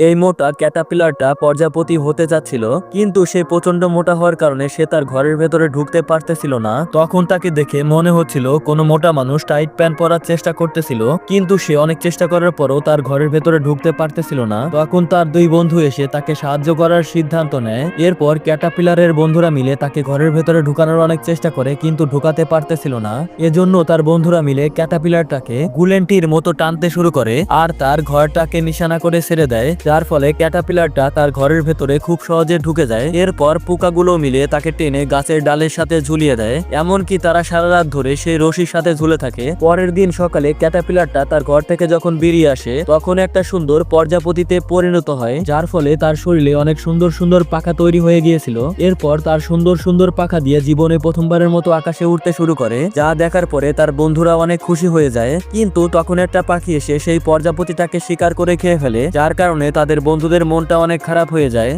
এই মোটা ক্যাটাপিলারটা প্রজাপতি হতে যাচ্ছিল, কিন্তু সে প্রচন্ড মোটা হওয়ার কারণে সে তার ঘরের ভেতরে ঢুকতে পারতেছিল না। তখন তাকে দেখে মনে হচ্ছিল কোনো মোটা মানুষ টাইট প্যান্ট পরার চেষ্টা করতেছিল, কিন্তু সে অনেক চেষ্টা করার পরও তার ঘরের ভেতরে ঢুকতে পারতেছিল না। তখন তার দুই বন্ধু এসে তাকে সাহায্য করার সিদ্ধান্ত নেয়। এরপর ক্যাটাপিলারের বন্ধুরা মিলে তাকে ঘরের ভেতরে ঢুকানোর অনেক চেষ্টা করে, কিন্তু ঢুকাতে পারতেছিল না। এজন্য তার বন্ধুরা মিলে ক্যাটাপিলারটাকে গুলেন্টির মতো টানতে শুরু করে আর তার ঘরটাকে নিশানা করে ছেড়ে দেয়, যার ফলে ক্যাটাপিলারটা তার ঘরের ভেতরে খুব সহজে ঢুকে যায়। এরপর পোকাগুলো মিলে তাকে টেনে গাছের ডালের সাথে ঝুলিয়ে দেয়, এমনকি তারা সারা রাত ধরে সেই রশির সাথে ঝুলে থাকে। পরের দিন সকালে ক্যাটাপিলারটা তার ঘর থেকে যখন বেরিয়ে আসে, তখন একটা সুন্দর প্রজাপতিতে পরিণত হয়, যার ফলে তার শরীরে অনেক সুন্দর সুন্দর পাখা তৈরি হয়ে গিয়েছিল। এরপর তার সুন্দর সুন্দর পাখা দিয়ে জীবনে প্রথমবারের মতো আকাশে উঠতে শুরু করে, যা দেখার পরে তার বন্ধুরা অনেক খুশি হয়ে যায়। কিন্তু তখন একটা পাখি এসে সেই প্রজাপতিটাকে শিকার করে খেয়ে ফেলে, যার কারণে তাদের বন্ধুদের মনটা অনেক খারাপ হয়ে যায়।